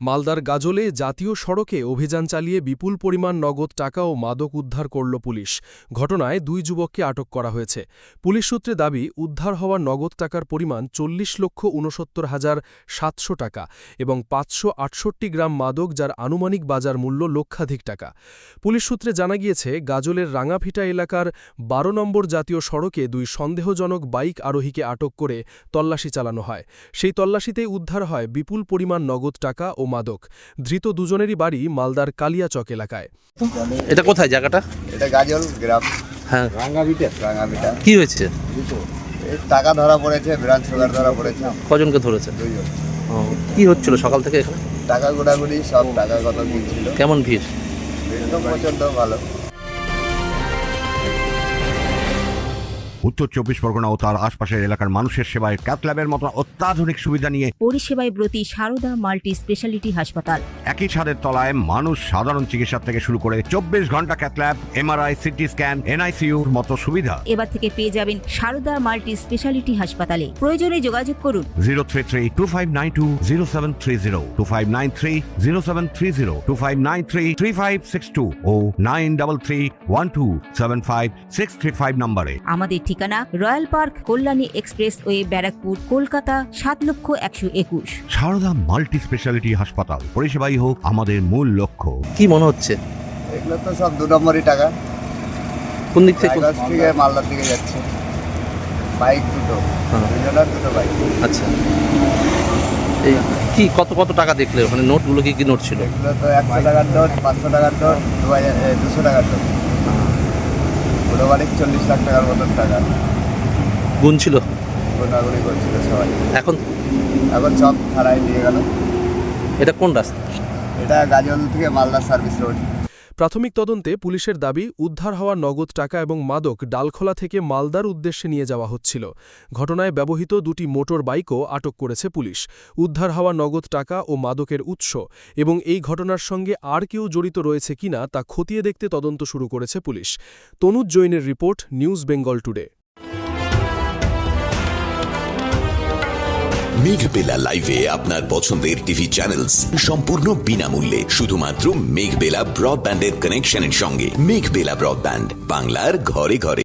মালদার গাজলে জাতীয় সড়কে অভিযান চালিয়ে বিপুল পরিমাণ নগদ টাকা ও মাদক উদ্ধার করল পুলিশ। ঘটনায় ২ যুবককে আটক করা হয়েছে। পুলিশ সূত্রে দাবি, উদ্ধার হওয়া নগদ টাকার পরিমাণ ৪০,৬৯,৭০০ টাকা এবং ৫৬৮ গ্রাম মাদক, যার আনুমানিক বাজার মূল্য লক্ষাধিক টাকা। পুলিশ সূত্রে জানা গিয়েছে, গাজলের রাঙাভিটা এলাকার ১২ নম্বর জাতীয় সড়কে ২ সন্দেহজনক বাইক আরোহীকে আটক করে তল্লাশি চালানো হয়। সেই তল্লাশিতেই উদ্ধার হয় বিপুল পরিমাণ নগদ টাকা ও মাদক। ধৃত দুজনেরই বাড়ি মালদার কালিয়াচক এলাকায়। এটা কোথায় জায়গাটা? এটা গাজল গ্রাম। হ্যাঁ, রাঙ্গাভিটা। কি হয়েছে? এই টাকা ধরা পড়েছে, ব্রাঞ্চ সুগার ধরা পড়েছে। কজনকে ধরেছে? 2 জন। কি হচ্ছিল সকাল থেকে এখানে? টাকা গোড়াগুড়ি সব টাকা কত কিনছিল। কেমন ভিড়? ভিড় তো প্রচন্ড ভালো। উত্তর ২৪ পরগনা ও তার আশপাশের এলাকার মানুষের সেবায় ক্যাথ ল্যাবের মতো অত্যাধুনিক সুবিধা নিয়ে পরিষেবায় ব্রতী সারদা মাল্টি স্পেশালিটি হাসপাতাল। একই ছাদের তলায় মানুষ সাধারণ চিকিৎসা থেকে শুরু করে ২৪ ঘন্টা cath lab, MRI, CT scan, এনআইসিইউর মতো সুবিধা এবার থেকে পেয়ে যাবেন সারদা মাল্টি স্পেশালিটি হাসপাতালে। প্রয়োজনে যোগাযোগ করুন 033-2592-0730, 2593-0730, 2593-3562 ও 9331275635 নম্বরে। আমাদের ঠিকানা Royal Park, Kalyani expressway, Barrackpore, Kolkata ৭,১২১। সারদা মাল্টি স্পেশালিটি হাসপাতাল, পরিষেবাই হোক আমাদের মূল লক্ষ্য। কি মনে হচ্ছে? এগুলো তো সব 2 নম্বরই টাকা। কোন দিক থেকে? রায়গঞ্জ থেকে মালদার দিকে যাচ্ছে। বাইক দুটো, দুজনের দুটো বাইক। আচ্ছা, এই কি কত কত টাকা দেখলে ওখানে? নোটগুলো কি নোট ছিল? এগুলো তো 100 টাকার নোট, 500 টাকার নোট, 200 টাকার নোট। মোটামুটি 40 লাখ টাকার মতন টাকা গুণ ছিল, গোনাগুনি করছিল সবাই। এখন সব থানায় নিয়ে গেল। এটা কোন রাস্তা? এটা গাজল থেকে মালদা সার্ভিস রোড। প্রাথমিক তদন্তে পুলিশের দাবি, উদ্ধার হওয়া নগদ টাকা এবং মাদক ডালখোলা থেকে মালদার উদ্দেশ্যে নিয়ে যাওয়া হচ্ছিল। ঘটনায় ব্যবহৃত 2টি মোটর বাইকও আটক করেছে পুলিশ। উদ্ধার হওয়া নগদ টাকা ও মাদকের উৎস এবং এই ঘটনার সঙ্গে আর কেউ জড়িত রয়েছে কিনা তা খতিয়ে দেখতে তদন্ত শুরু করেছে পুলিশ। তনুজ জৈনের report, news Bengal today. Meghbela লাইভে আপনার পছন্দের টিভি চ্যানেলস সম্পূর্ণ বিনামূল্যে, শুধুমাত্র মেঘবেলা ব্রডব্যান্ডের কানেকশনের সঙ্গে। মেঘবেলা ব্রডব্যান্ড, বাংলার ঘরে ঘরে।